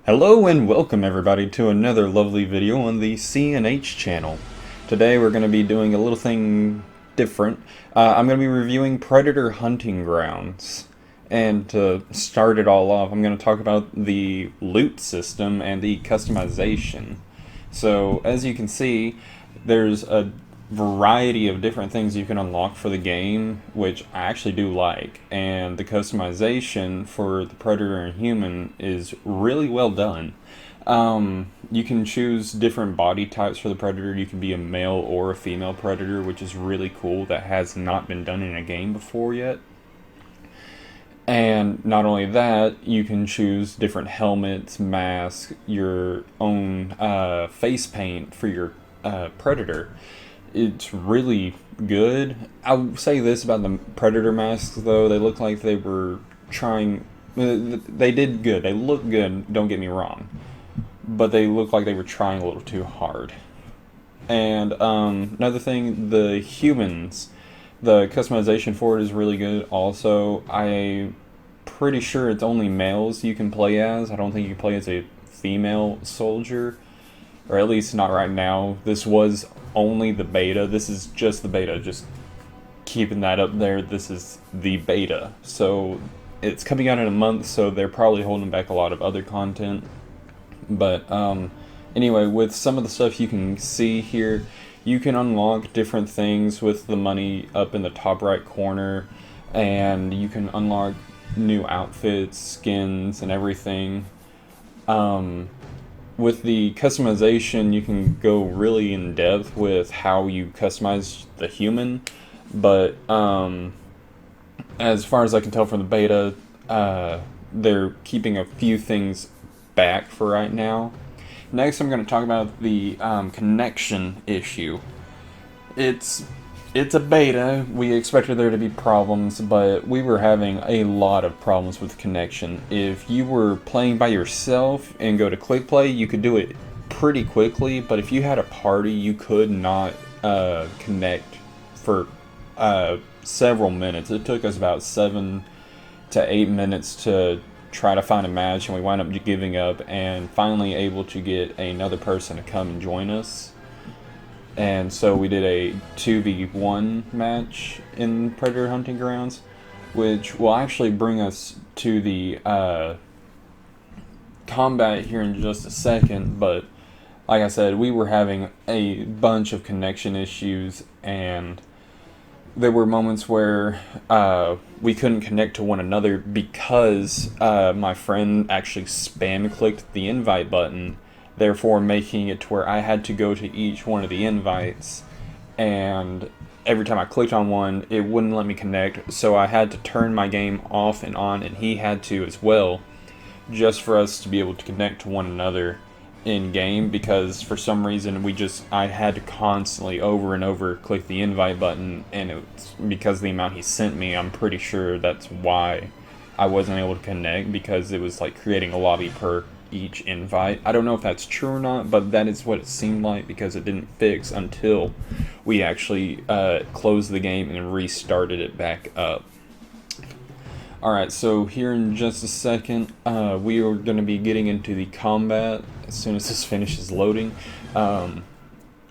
Hello and welcome everybody to another lovely video on the CNH channel. Today we're going to be doing a little thing different. I'm going to be reviewing Predator Hunting Grounds. And to start it all off, I'm going to talk about the loot system and the customization. So as you can see, there's a variety of different things you can unlock for the game, which I actually do like, and the customization for the Predator and Human is really well done. You can choose different body types for the Predator. You can be a male or a female Predator, which is really cool. That has not been done in a game before yet. And not only that, you can choose different helmets, masks, your own face paint for your Predator. It's really good. I'll say this about the Predator masks, though. They look like they were trying... They did good. They look good, don't get me wrong. But they look like they were trying a little too hard. And another thing, the humans. The customization for it is really good. Also, I'm pretty sure it's only males you can play as. I don't think you can play as a female soldier. Or at least not right now. This was only the beta. This is just the beta. Just keeping that up there. This is the beta. So it's coming out in a month, so they're probably holding back a lot of other content. But anyway, with some of the stuff you can see here, you can unlock different things with the money up in the top right corner. And you can unlock new outfits, skins, and everything. With the customization, you can go really in depth with how you customize the human, but as far as I can tell from the beta, they're keeping a few things back for right now. Next, I'm going to talk about the connection issue. It's a beta. We expected there to be problems, but we were having a lot of problems with connection. If you were playing by yourself and go to quick play, you could do it pretty quickly, but if you had a party, you could not connect for several minutes. It took us about 7 to 8 minutes to try to find a match, and we wound up giving up and finally able to get another person to come and join us. And so we did a 2v1 match in Predator Hunting Grounds, which will actually bring us to the combat here in just a second. But like I said, we were having a bunch of connection issues, and there were moments where we couldn't connect to one another because my friend actually spam clicked the invite button, therefore making it to where I had to go to each one of the invites, and every time I clicked on one, it wouldn't let me connect, so I had to turn my game off and on, and he had to as well, just for us to be able to connect to one another in game, because for some reason I had to constantly over and over click the invite button, and it's because of the amount he sent me. I'm pretty sure that's why I wasn't able to connect, because it was like creating a lobby per each invite. I don't know if that's true or not, but that is what it seemed like, because it didn't fix until we actually closed the game and restarted it back up. Alright, so here in just a second, we are going to be getting into the combat as soon as this finishes loading.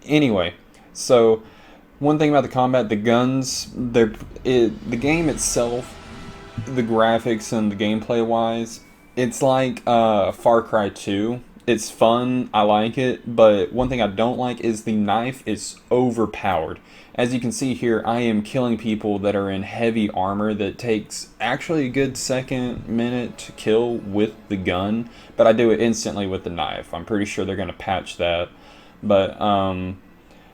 Anyway, so one thing about the combat, the guns, the game itself, the graphics and the gameplay wise, it's like Far Cry 2. It's fun, I like it, but one thing I don't like is the knife is overpowered. As you can see here, I am killing people that are in heavy armor that takes actually a good second minute to kill with the gun, but I do it instantly with the knife. I'm pretty sure they're going to patch that, but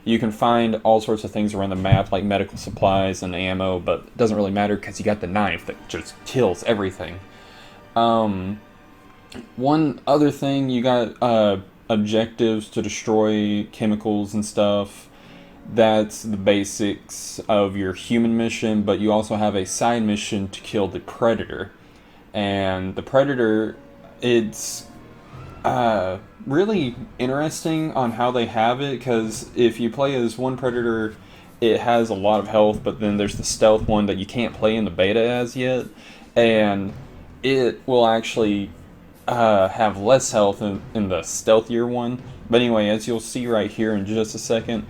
you can find all sorts of things around the map, like medical supplies and ammo, but it doesn't really matter because you got the knife that just kills everything. One other thing, you got objectives to destroy chemicals and stuff. That's the basics of your human mission, but you also have a side mission to kill the Predator. And the Predator, it's really interesting on how they have it, because if you play as one Predator, it has a lot of health, but then there's the stealth one that you can't play in the beta as yet, and it will actually have less health in the stealthier one. But anyway, as you'll see right here in just a second,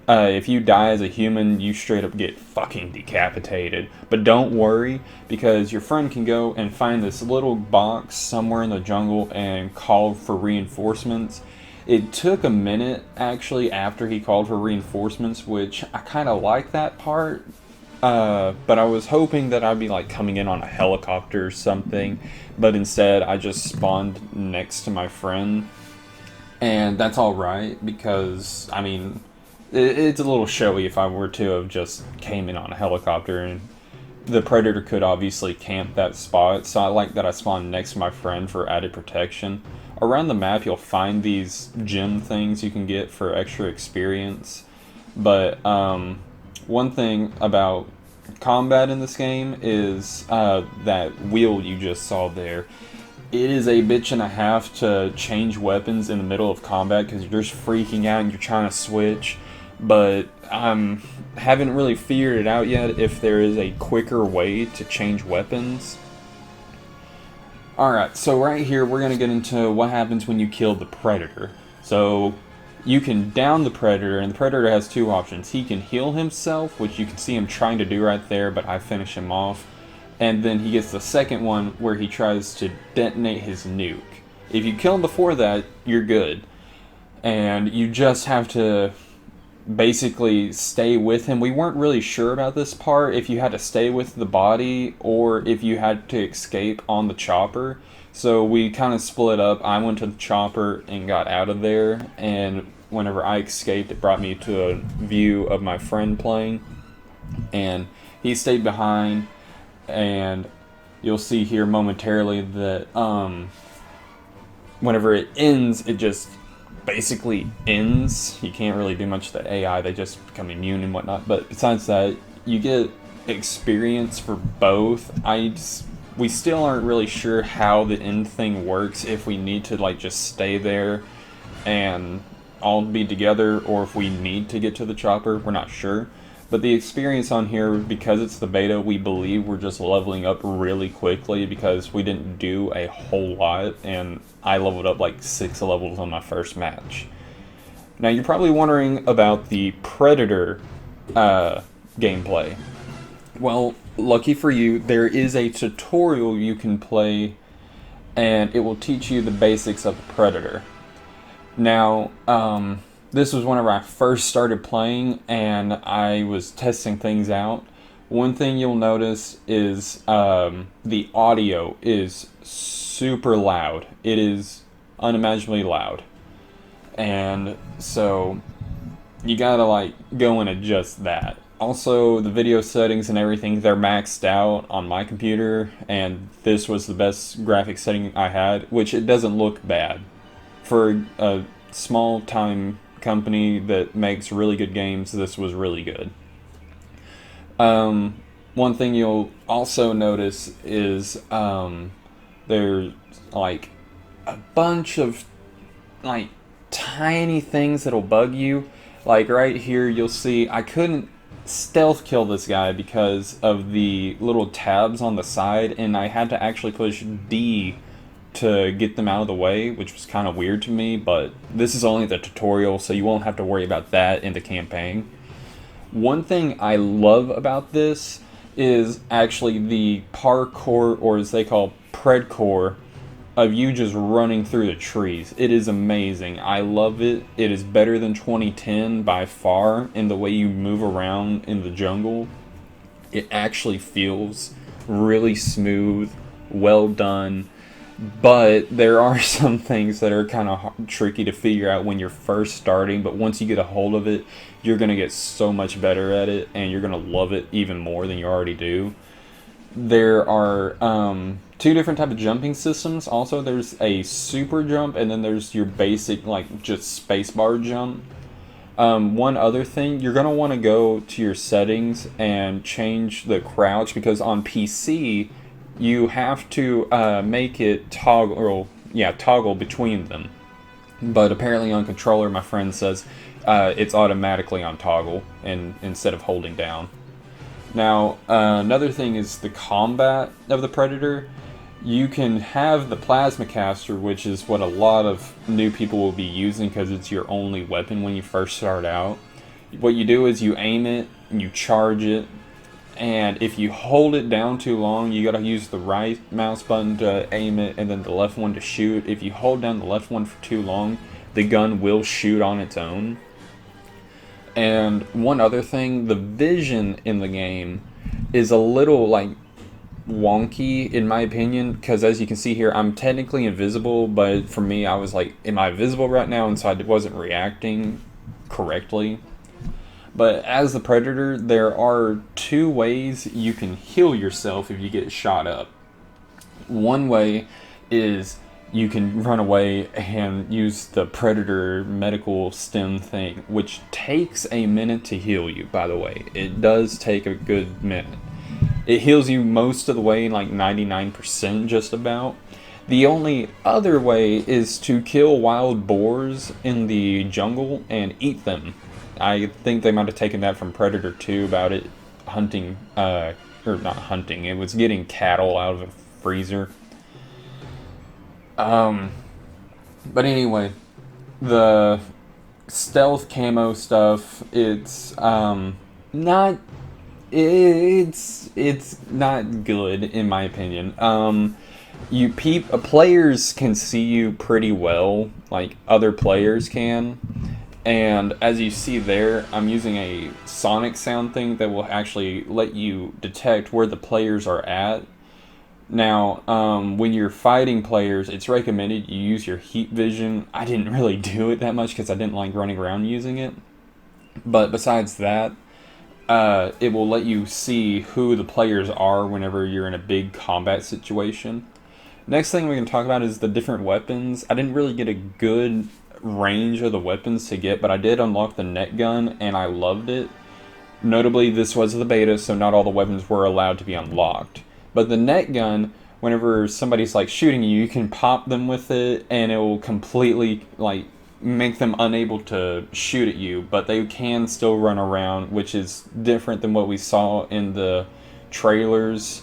if you die as a human, you straight up get fucking decapitated. But don't worry, because your friend can go and find this little box somewhere in the jungle and call for reinforcements. It took a minute, actually, after he called for reinforcements, which I kind of like that part. But I was hoping that I'd be like coming in on a helicopter or something, but instead I just spawned next to my friend, and that's all right because I mean it's a little showy if I were to have just came in on a helicopter, and the predator could obviously camp that spot. So I like that I spawned next to my friend for added protection. Around the map, you'll find these gem things you can get for extra experience, but one thing about combat in this game is that wheel you just saw there. It is a bitch and a half to change weapons in the middle of combat because you're just freaking out and you're trying to switch. But I haven't really figured it out yet if there is a quicker way to change weapons. Alright, so right here we're going to get into what happens when you kill the predator. So you can down the predator, and the predator has two options. He can heal himself, which you can see him trying to do right there, but I finish him off. And then he gets the second one where he tries to detonate his nuke. If you kill him before that, you're good. And you just have to basically stay with him. We weren't really sure about this part, if you had to stay with the body or if you had to escape on the chopper. So we kind of split up. I went to the chopper and got out of there, and whenever I escaped, it brought me to a view of my friend playing, and he stayed behind. And you'll see here momentarily that whenever it ends, it just basically ends. You can't really do much to the AI, they just become immune and whatnot. But besides that, you get experience for both. We still aren't really sure how the end thing works, if we need to like just stay there and all be together, or if we need to get to the chopper. We're not sure. But the experience on here, because it's the beta, we believe we're just leveling up really quickly because we didn't do a whole lot, and I leveled up like 6 levels on my first match. Now you're probably wondering about the Predator gameplay. Well, lucky for you, there is a tutorial you can play, and it will teach you the basics of the Predator. Now, this was whenever I first started playing and I was testing things out. One thing you'll notice is the audio is super loud. It is unimaginably loud. And so you gotta like go and adjust that. Also, the video settings and everything, they're maxed out on my computer, and this was the best graphics setting I had, which it doesn't look bad. For a small time company that makes really good games, this was really good. One thing you'll also notice is there's like a bunch of like tiny things that'll bug you. Like right here you'll see I couldn't stealth kill this guy because of the little tabs on the side, and I had to actually push D to get them out of the way, which was kind of weird to me, but this is only the tutorial, so you won't have to worry about that in the campaign. One thing I love about this is actually the parkour, or as they call predcore, of you just running through the trees. It is amazing. I love it. It is better than 2010 by far in the way you move around in the jungle. It actually feels really smooth, well done. But there are some things that are kind of tricky to figure out when you're first starting, but once you get a hold of it, you're going to get so much better at it, and you're going to love it even more than you already do. There are 2 different type of jumping systems. Also, there's a super jump, and then there's your basic, like, just spacebar jump. One other thing, you're going to want to go to your settings and change the crouch, because on PC, you have to make it toggle between them. But apparently on controller, my friend says it's automatically on toggle and instead of holding down. Now, another thing is the combat of the Predator. You can have the plasma caster, which is what a lot of new people will be using because it's your only weapon when you first start out. What you do is you aim it, and you charge it, and if you hold it down too long, you gotta use the right mouse button to aim it and then the left one to shoot. If you hold down the left one for too long, the gun will shoot on its own. And one other thing, the vision in the game is a little like wonky in my opinion, because as you can see here, I'm technically invisible, but for me, I was like, am I visible right now? And so I wasn't reacting correctly. But as the Predator, there are two ways you can heal yourself if you get shot up. One way is you can run away and use the Predator medical stim thing, which takes a minute to heal you, by the way. It does take a good minute. It heals you most of the way, like 99% just about. The only other way is to kill wild boars in the jungle and eat them. I think they might have taken that from Predator 2 about it hunting, or not hunting, it was getting cattle out of a freezer. But anyway, the stealth camo stuff, it's not not good in my opinion. Players can see you pretty well, like other players can. And as you see there, I'm using a sonic sound thing that will actually let you detect where the players are at. Now, when you're fighting players, it's recommended you use your heat vision. I didn't really do it that much because I didn't like running around using it. But besides that, it will let you see who the players are whenever you're in a big combat situation. Next thing we can talk about is the different weapons. I didn't really get a good range of the weapons to get, but I did unlock the net gun, and I loved it. Notably, this was the beta, so not all the weapons were allowed to be unlocked. But the net gun, whenever somebody's like shooting you, you can pop them with it, and it will completely like make them unable to shoot at you, but they can still run around, which is different than what we saw in the trailers.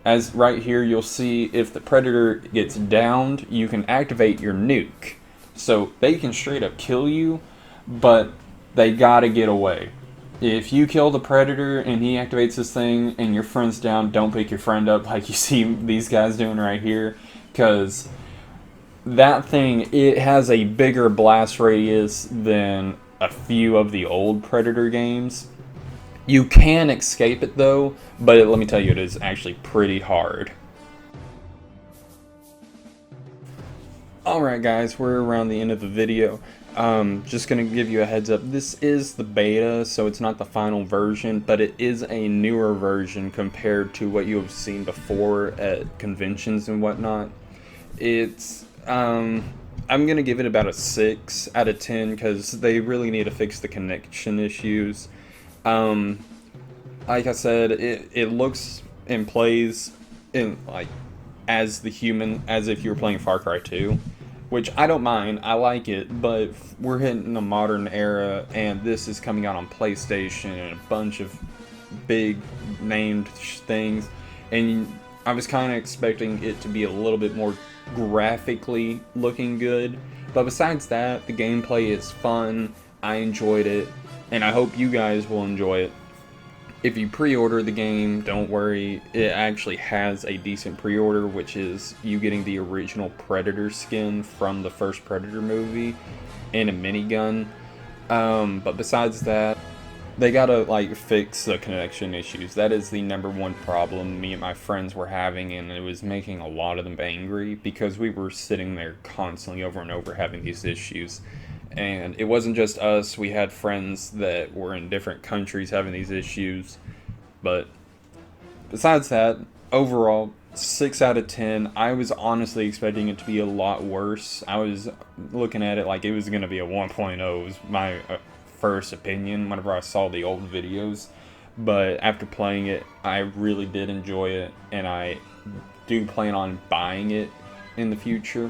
As right here, you'll see if the Predator gets downed, you can activate your nuke. So they can straight up kill you, but they gotta get away. If you kill the Predator and he activates this thing and your friend's down, don't pick your friend up like you see these guys doing right here, because that thing, it has a bigger blast radius than a few of the old Predator games. You can escape it though, but let me tell you, it is actually pretty hard. Alright guys, we're around the end of the video. Just gonna give you a heads up, this is the beta, so it's not the final version, but it is a newer version compared to what you have seen before at conventions and whatnot. It's, I'm gonna give it about a 6 out of 10 because they really need to fix the connection issues. Like I said, it looks and plays in like as the human, as if you were playing Far Cry 2, which I don't mind, I like it, but we're hitting a modern era, and this is coming out on PlayStation and a bunch of big named things, and I was kind of expecting it to be a little bit more graphically looking good, but besides that, the gameplay is fun, I enjoyed it, and I hope you guys will enjoy it. If you pre-order the game, don't worry, it actually has a decent pre-order, which is you getting the original Predator skin from the first Predator movie and a minigun. But besides that, they gotta like fix the connection issues. That is the #1 problem me and my friends were having, and it was making a lot of them angry because we were sitting there constantly over and over having these issues. And it wasn't just us, we had friends that were in different countries having these issues. But besides that, overall, 6 out of 10. I was honestly expecting it to be a lot worse. I was looking at it like it was going to be a 1.0. It was my first opinion whenever I saw the old videos. But after playing it, I really did enjoy it, and I do plan on buying it in the future.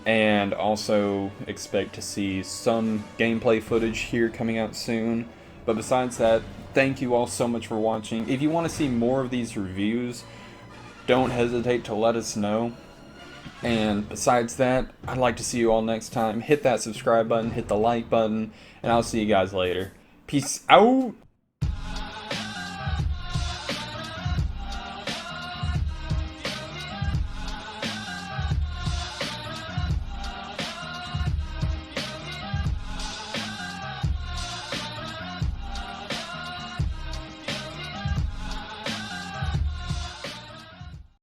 And also expect to see some gameplay footage here coming out soon. But besides that, thank you all so much for watching. If you want to see more of these reviews, don't hesitate to let us know. And besides that, I'd like to see you all next time. Hit that subscribe button, hit the like button, and I'll see you guys later. Peace out.